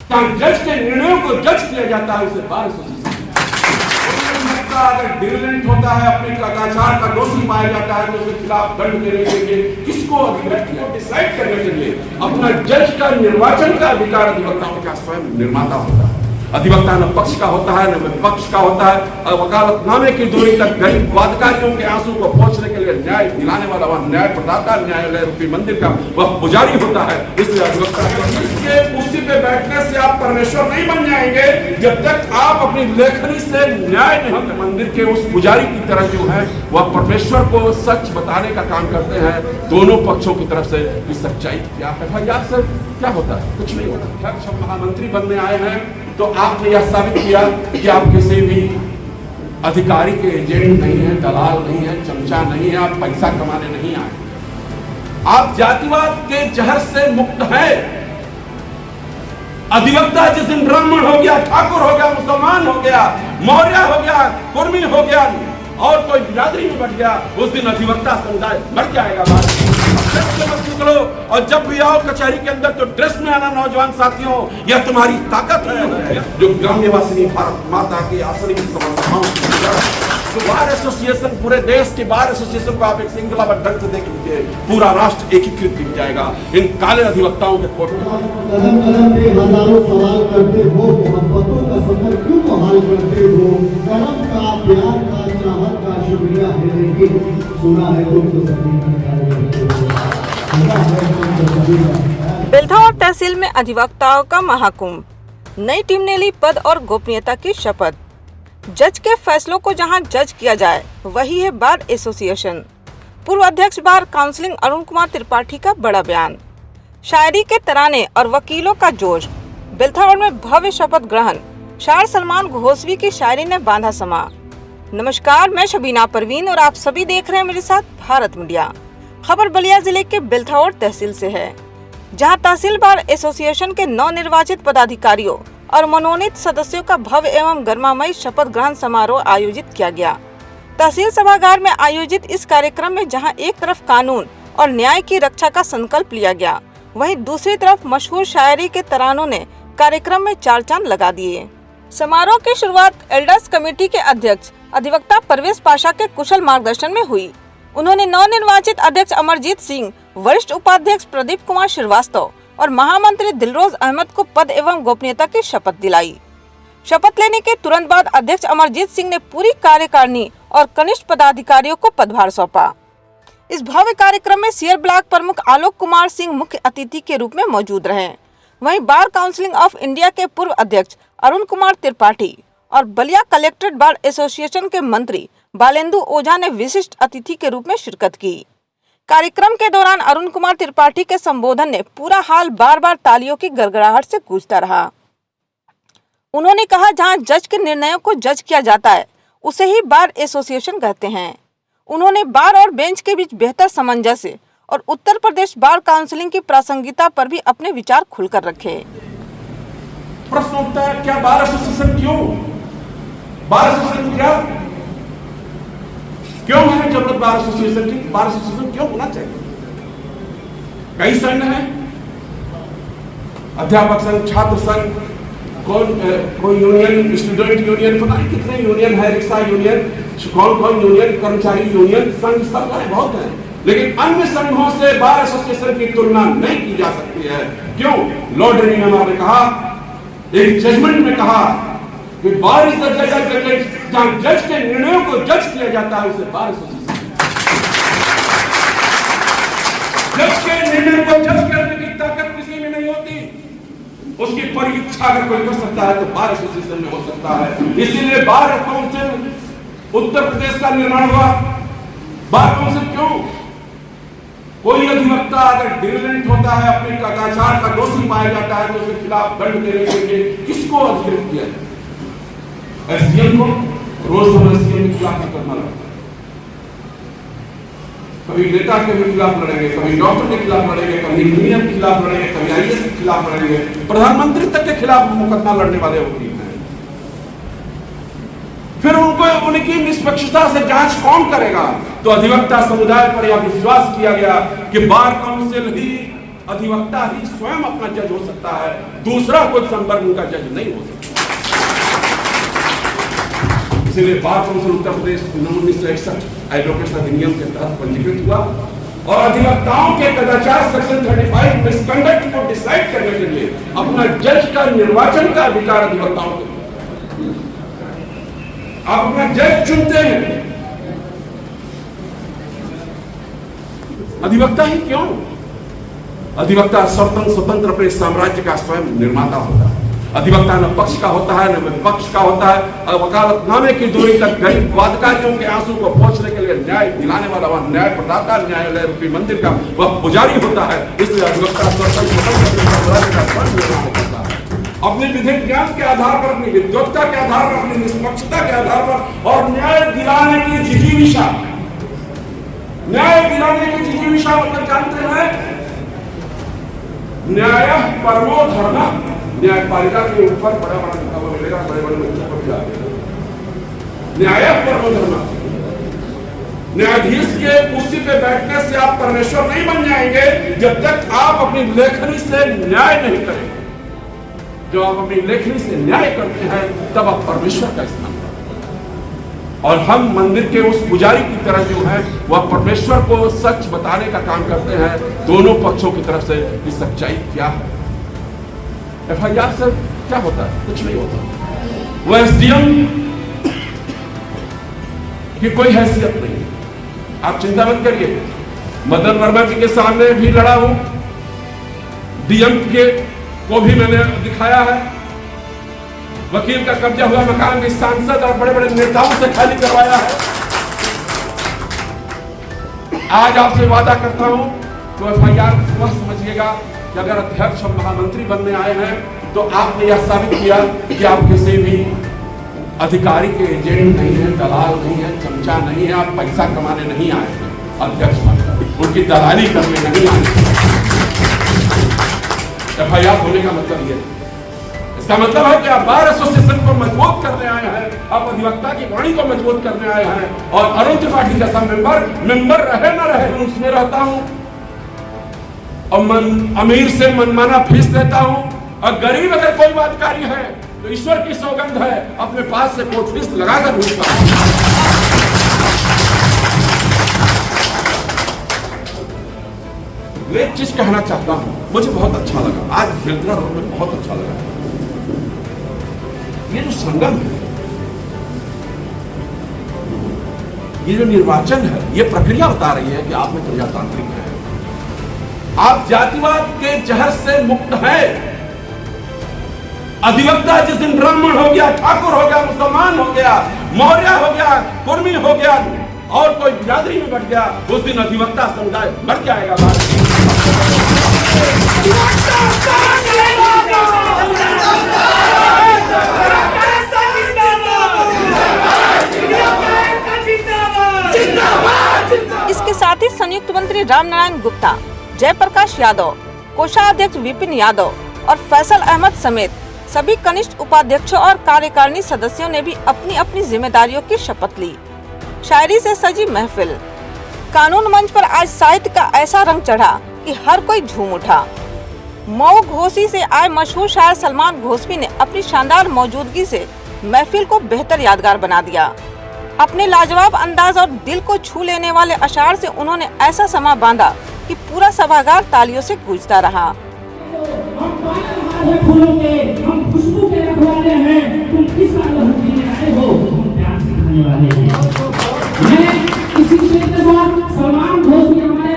जज के निर्णयों को जज किया जाता है उसे बार एसोसिएशन। अगर डिविडेंट होता है, अपने कदाचार का दोषी पाया जाता है तो उसके खिलाफ दंड देने के लिए किसको अधिकृत किया डिसाइड करने के लिए अपना जज का निर्वाचन का अधिकार अधिवक्ताओं का स्वयं निर्माता होता है। अधिवक्ता न पक्ष का होता है न विपक्ष का होता है। वकालतनामे की दूरी तक गरीब वादकारियों के आंसू को पोंछने के लिए न्याय दिलाने वाला वह न्याय प्रदाता न्यायालय रूपी मंदिर का वह पुजारी होता है। इसलिए अधिवक्ता के कुर्सी पे बैठने से आप परमेश्वर नहीं बन जाएंगे जब तक आप अपनी लेखनी से न्याय नहीं। मंदिर के उस पुजारी की तरह जो है वह परमेश्वर को सच बताने का काम करते हैं दोनों पक्षों की तरफ से कि सच्चाई क्या है। भैया सर क्या होता है? कुछ नहीं होता। जब महामंत्री बनने आए हैं तो आपने यह साबित किया कि आप किसी भी अधिकारी के एजेंट नहीं है, दलाल नहीं है, चमचा नहीं है, आप पैसा कमाने नहीं आए। आप जातिवाद के जहर से मुक्त हैं। अधिवक्ता जिस दिन ब्राह्मण हो गया, ठाकुर हो गया, मुसलमान हो गया, मौर्य हो गया, कुर्मी हो गया और कोई बिरादरी में बैठ गया, उस दिन अधिवक्ता समुदाय मर जाएगा। निकलो और जब भी आओ कचहरी के अंदर तो ड्रेस में आना। नौजवान साथियों, यह तुम्हारी ताकत है जो ग्राम्यवासिनी भारत माता की असली समस्याओं। तो बार एसोसिएशन पूरे देश के बार एसोसिएशन को आप एक श्रृंखलाबद्ध ढंग से देख लीजिए, पूरा राष्ट्र एकीकृत दिख जाएगा इन काले अधिवक्ताओं के फोटो। कदम कदम पे हजारों सवाल करते हो, मोहब्बतों का सफर क्यों मुहाल करते हो, करम का प्यार का चाहत का शुक्रिया है लेकिन सुना है तुम तो सभी बेलथौर तहसील में अधिवक्ताओं का महाकुंभ। नई टीम ने ली पद और गोपनीयता की शपथ। जज के फैसलों को जहां जज किया जाए वही है बार एसोसिएशन। पूर्व अध्यक्ष बार काउंसिलिंग अरुण कुमार त्रिपाठी का बड़ा बयान। शायरी के तराने और वकीलों का जोश। बेलथौर में भव्य शपथ ग्रहण। शायर सलमान घोषवी की शायरी ने बांधा समा। नमस्कार, मैं शबीना परवीन और आप सभी देख रहे हैं मेरे साथ भारत मीडिया। खबर बलिया जिले के बेलथौर तहसील से है, जहां तहसील बार एसोसिएशन के नवनिर्वाचित पदाधिकारियों और मनोनीत सदस्यों का भव्य एवं गर्मामयी शपथ ग्रहण समारोह आयोजित किया गया। तहसील सभागार में आयोजित इस कार्यक्रम में जहां एक तरफ कानून और न्याय की रक्षा का संकल्प लिया गया, वहीं दूसरी तरफ मशहूर शायरी के तरानों ने कार्यक्रम में चार चांद लगा दिए। समारोह की शुरुआत एल्डर्स कमेटी के अध्यक्ष अधिवक्ता परवेश पाशा के कुशल मार्गदर्शन में हुई। उन्होंने नवनिर्वाचित अध्यक्ष अमरजीत सिंह, वरिष्ठ उपाध्यक्ष प्रदीप कुमार श्रीवास्तव और महामंत्री दिलरोज अहमद को पद एवं गोपनीयता की शपथ दिलाई। शपथ लेने के तुरंत बाद अध्यक्ष अमरजीत सिंह ने पूरी कार्यकारिणी और कनिष्ठ पदाधिकारियों को पदभार सौंपा। इस भव्य कार्यक्रम में सीयर ब्लॉक प्रमुख आलोक कुमार सिंह मुख्य अतिथि के रूप में मौजूद रहे। वहीं बार काउंसिलिंग ऑफ इंडिया के पूर्व अध्यक्ष अरुण कुमार त्रिपाठी और बलिया कलेक्ट्रेट बार एसोसिएशन के मंत्री बालेंदु ओझा ने विशिष्ट अतिथि के रूप में शिरकत की। कार्यक्रम के दौरान अरुण कुमार त्रिपाठी के संबोधन ने पूरा हाल बार बार तालियों की गड़गड़ाहट से गूंजता रहा। उन्होंने कहा, जहां जज के निर्णयों को जज किया जाता है उसे ही बार एसोसिएशन कहते हैं। उन्होंने बार और बेंच के बीच बेहतर सामंजस्य और उत्तर प्रदेश बार काउंसिलिंग की प्रासंगिकता पर भी अपने विचार खुलकर रखे। प्रश्न उठता है, क्या बार एसोसिएशन क्यों? बार एसोसिएशन क्यों है जरूरत बार एसोसिएशन की? बार एसोसिएशन क्यों होना चाहिए? कई संघ हैं, अध्यापक संघ, छात्र संघ, कोई यूनियन, स्टूडेंट यूनियन, पता नहीं कितने यूनियन है, रिक्शा यूनियन, कौन यूनियन, कर्मचारी यूनियन, संघ सब बहुत है, लेकिन अन्य संघों से बार एसोसिएशन की तुलना नहीं की जा सकती है। क्यों? लॉर्ड रेनियमा ने कहा, एक जजमेंट में कहा कि बार इज द जज, जहां जज के निर्णयों को जज किया जाता है उसे बार एसोसिएशन। जज के निर्णय को जज करने की ताकत किसी में नहीं होती। उसकी परीक्षा अगर कोई कर सकता है तो बार एसोसिएशन में हो सकता है। इसीलिए बार काउंसिल उत्तर प्रदेश का निर्माण हुआ। बार काउंसिल क्यों? कोई अधिवक्ता अगर डिविडेंट होता है, अपने कदाचार का दोषी पाया जाता है तो उसके खिलाफ दंड देने के लिए किसको अधिकृत किया? एसडीएम को। रोज हम एसडीएम के खिलाफ मुकदमा लड़ते हैं, कभी नेता के खिलाफ लड़ेंगे, कभी डॉक्टर के खिलाफ लड़ेंगे, कभी इंजीनियर के खिलाफ लड़ेंगे, कभी आईएएस के खिलाफ लड़ेंगे, प्रधानमंत्री तक के खिलाफ मुकदमा लड़ने वाले वकील हैं। फिर उनको उनकी निष्पक्षता से जांच कौन करेगा? तो अधिवक्ता समुदाय पर यह विश्वास किया गया कि बार काउंसिल ही अधिवक्ता ही स्वयं अपना जज हो सकता है, दूसरा कोई संवर्ग उनका जज नहीं हो सकता। इसलिए bar council Uttar Pradesh 1961 advocates अधिनियम के तहत पंजीकृत हुआ और अधिवक्ताओं के कदाचार सेक्शन 35 मिसकंडक्ट को डिसाइड करने के लिए अपना जज का निर्वाचन का अधिकार अधिवक्ताओं को, आप अपना जज चुनते हैं। अधिवक्ता ही क्यों? अधिवक्ता स्वतंत्र अपने साम्राज्य का स्वयं निर्माता होता है। अधिवक्ता न पक्ष का होता है न विपक्ष का होता है। वकालतनामे की दूरी तक गरीब वादकारियों के आंसू को पोंछने के लिए न्याय दिलाने वाला वह न्याय प्रदाता, न्यायालय रूपी मंदिर का वह पुजारी होता है। इसलिए अधिवक्ता स्वतंत्र अपने साम्राज्य का स्वयं निर्माण करता है, अपने विधिक ज्ञान के आधार पर, अपनी विद्वत्ता के आधार पर, अपनी निष्पक्षता के आधार पर और न्याय दिलाने की जिजीविषा, न्याय दिलाने की जिजीविषा मतलब जानते हैं, न्याय परमो धर्म। न्यायपालिका के ऊपर बड़ा बड़ा लिखा हुआ मिलेगा, बड़े बड़े बच्चों पर भी आएगा, न्याय परमो धर्म। न्यायाधीश के कुर्सी पे बैठने से आप परमेश्वर नहीं बन जाएंगे जब तक आप अपनी लेखनी से न्याय नहीं करेंगे। जब आप अपनी लेखनी से न्याय करते हैं तब आप परमेश्वर का स्थान करते हैं। और हम मंदिर के उस पुजारी की तरह जो है वह परमेश्वर को सच बताने का काम करते हैं दोनों पक्षों की तरफ से कि सच्चाई क्या है। FIR से क्या होता है? कुछ नहीं होता। वो SDM की कोई हैसियत नहीं है, आप चिंता मत करिए। मदन वर्मा जी के सामने भी लड़ा हूं, DM के को भी मैंने दिखाया है, वकील का कब्जा हुआ मकान भी सांसद और बड़े बड़े नेताओं से खाली करवाया है। आज आपसे वादा करता हूं तो FIR वह समझिएगा कि अगर अध्यक्ष और महामंत्री बनने आए हैं तो आपने यह साबित किया कि आप किसी भी अधिकारी के एजेंट नहीं है, दलाल नहीं है, चमचा नहीं है, आप पैसा कमाने नहीं आए हैं अध्यक्ष बनकर, उनकी दलाली करने नहीं आए। FIR होने का मतलब यह, इसका मतलब है कि आप बार एसोसिएशन को मजबूत करने आए हैं, आप अधिवक्ता की वाणी को मजबूत करने आए हैं। और अरुण त्रिपाठी जैसा मेंबर रहे ना रहे, मैं उसमें रहता हूं और अमीर से मनमाना फीस लेता हूं, और गरीब अगर कोई वादकारी है तो ईश्वर की सौगंध है अपने पास से कोर्ट फीस लगाकर भेजता हूं। मैं एक चीज कहना चाहता हूं, मुझे बहुत अच्छा लगा आज बिल्कुल में, बहुत अच्छा लगा ये जो संगम है, ये जो निर्वाचन है, ये प्रक्रिया बता रही है कि आप में प्रजातांत्रिक है, आप जातिवाद के जहर से मुक्त है। अधिवक्ता जिस दिन ब्राह्मण हो गया, ठाकुर हो गया, मुसलमान हो गया, मौर्य हो गया, कुर्मी हो गया और कोई बिरादरी में बढ़ गया, उस दिन अधिवक्ता समुदाय बढ़ जाएगा। इसके साथ ही संयुक्त मंत्री रामनारायण गुप्ता, जयप्रकाश यादव, कोषाध्यक्ष विपिन यादव और फैसल अहमद समेत सभी कनिष्ठ उपाध्यक्षों और कार्यकारिणी सदस्यों ने भी अपनी अपनी जिम्मेदारियों की शपथ ली। शायरी से सजी महफिल। कानून मंच पर आज साहित्य का ऐसा रंग चढ़ा कि हर कोई झूम उठा। मऊ घोसी से आए मशहूर शायर सलमान घोसपी ने अपनी शानदार मौजूदगी से महफिल को बेहतर यादगार बना दिया। अपने लाजवाब अंदाज और दिल को छू लेने वाले अशार से उन्होंने ऐसा समा बांधा कि पूरा सभागार तालियों से गूंजता रहा। फूलों के हम खुशबू के रखवाले हैं, तुम किस आदत में आए हो, हम प्यार सिखाने वाले हैं। मैं इसी क्षेत्र में सलमान घोसपी हमारे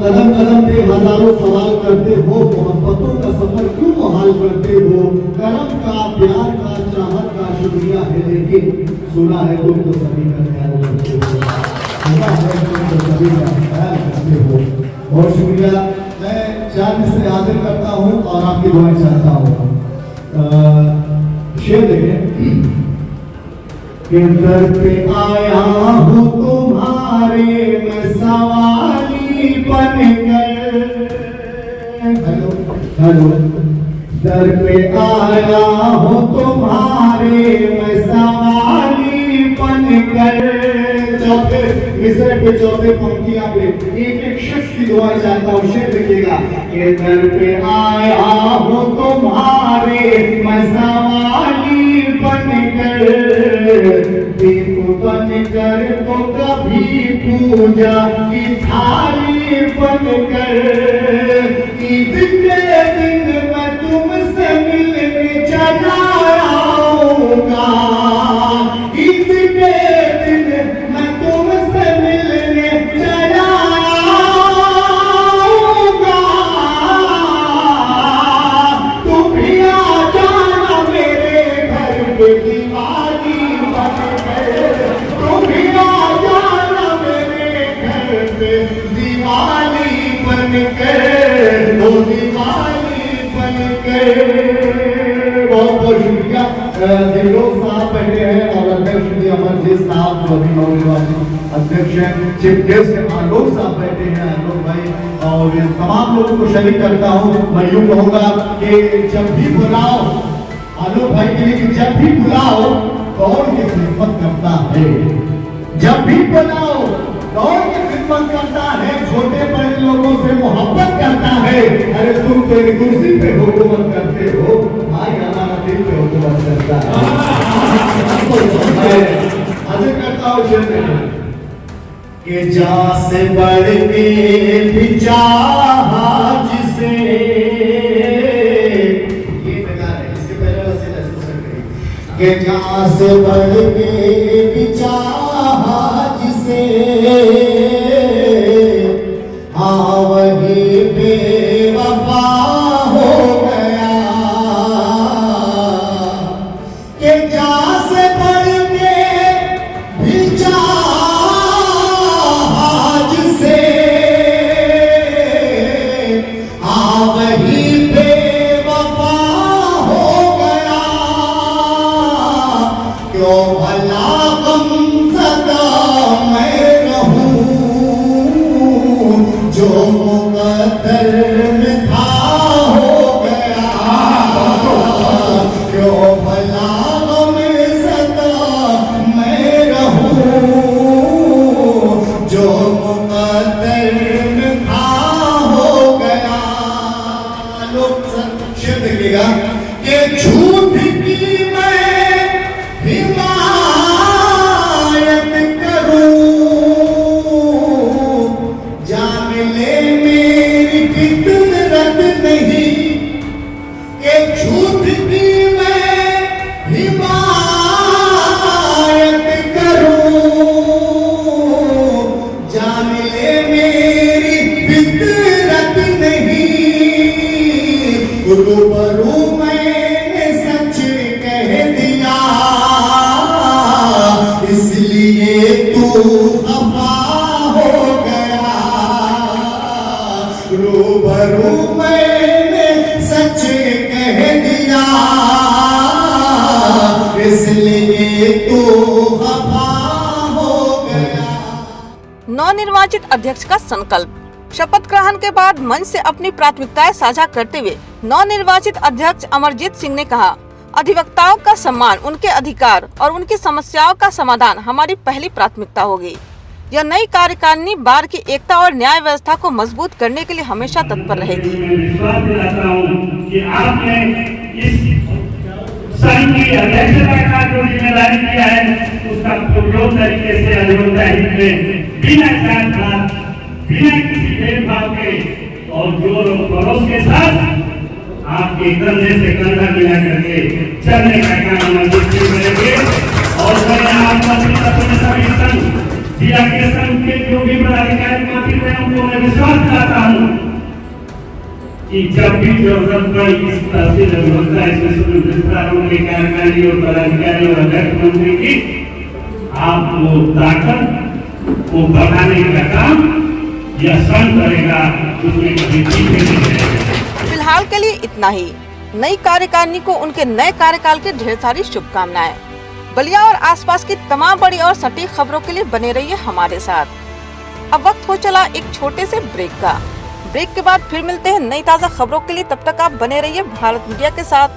कदम कदम पे हजारों सवाल करते हो, मोहब्बतों का सफर क्यों मुहाल करते हो, करम का, प्यार का, चाहत का शुक्रिया है, लेकिन सुना है तुम तो सभी का ख्याल करते हो, सुना है तुम तो सभी का ख्याल करते हो। बहुत शुक्रिया। मैं 4 मिसरे हाजिर करता हूँ और आपकी दुआएं चाहता हूँ। शेर देखें। दर पे आया हूँ तुम्हारे मैं सवाली बनकर, हेलो, दर पे आया हूँ तुम्हारे मैं सवाली बनकर। चौथे मिसरे पे चौथे पंक्तियां पे एक एक इसकी दुआ चाहता हूँ। शेर देखिएगा कि दर पे आया हो तुम्हारे मैं सवाली बनकर, दीप बनकर तो कभी पूजा की थाली बनकर, ईद के दिन मैं तुमसे मिलने चला आऊंगा, ईद के दिन मैं तुमसे मिलने चला आऊंगा, तुम भी आ जाना मेरे घर पे दिवाली बनकर, तुम भी आ जाना मेरे घर पे दिवाली बनकर, वो दिवाली बनकर। बहुत बहुत शुक्रिया। दिलों साहब बैठे हैं और अध्यक्ष श्री अमरजीत साहब जो अभी नवनिर्वाचित अध्यक्ष हैं, चीफ गेस्ट आलोक साहब बैठे हैं, आलोक भाई, और तमाम लोगों को शरीक करता हूँ। मैं यूँ कहूँगा कि जब भी बुलाओ आलोक भाई के लिए, कि जब भी बुलाओ दौड़ के खिदमत करता है, जब भी बुलाओ दौड़ के खिदमत करता है, छोटे बड़े लोगों से मोहब्बत करता है। अरे तुम तेरी कुर्सी पे हुकूमत करते हो, भाई हमारा दिल पे हुकूमत करता है। हाजिर करता हूँ शेर कि जा से बढ़ के भी चाहा जिसे, ये बेकार है, इसके पहले वैसे महसूस करें कि जा से बढ़ के भी चाहा जिसे, हाँ वही बेवफा हो गया, कि जा से बढ़ के भी चाहा जिसे, हाँ वही बेवफा हो गया, क्यों भला गम सदा मैं रहूं, जो मुकद्दर में था हो गया, क्यों भला गम सदा मैं रहूं, जो मुकद्दर में था हो गया। लोग शेर देखिएगा कि झूठ की मैं हिमायत करूं, जान ले मेरी फितरत नहीं, कि झूठ की मैं हिमायत करूं, जान ले मेरी फितरत नहीं, रूबरू मैंने सच कह दिया, इसलिए तू खफा हो गया, रूबरू मैंने सच कह दिया, इसलिए तू खफा हो गया। नवनिर्वाचित अध्यक्ष का संकल्प। शपथ ग्रहण के बाद मंच से अपनी प्राथमिकताएं साझा करते हुए नवनिर्वाचित अध्यक्ष अमरजीत सिंह ने कहा, अधिवक्ताओं का सम्मान, उनके अधिकार और उनकी समस्याओं का समाधान हमारी पहली प्राथमिकता होगी। यह नई कार्यकारिणी बार की एकता और न्याय व्यवस्था को मजबूत करने के लिए हमेशा तत्पर रहेगी। मैं विश्वास दिलाता हूं कि आपने इस संघ की अध्यक्षता का जो जिम्मेदारी किया है, उसका पूर्ण तरीके से अधिवक्ता हित में बिना जात-पात, बिना किसी भेदभाव के और जोर और खरोश के साथ आपके कंधे से कंधा मिला करके चलने का काम अमरजीत सिंह करेंगे। और मैं आपका अपने सभी संघ जिला के संघ के जो भी पदाधिकारी माफी हैं, उनको मैं विश्वास दिलाता हूँ कि जब भी जरूरत पड़ी इस तहसील अधिवक्ता इसमें सुविधाओं के कार्यकारी और पदाधिकारी और अध्यक्ष मंत्री की आप वो ताकत को बढ़ाने का काम यह संघ करेगा, उसमें कभी पीछे नहीं रहेगा। फिलहाल के लिए इतना ही। नई कार्यकारिणी को उनके नए कार्यकाल की ढेर सारी शुभकामनाएं। बलिया और आसपास की तमाम बड़ी और सटीक खबरों के लिए बने रहिए हमारे साथ। अब वक्त हो चला एक छोटे से ब्रेक का। ब्रेक के बाद फिर मिलते हैं नई ताज़ा खबरों के लिए। तब तक आप बने रहिए भारत मीडिया के साथ।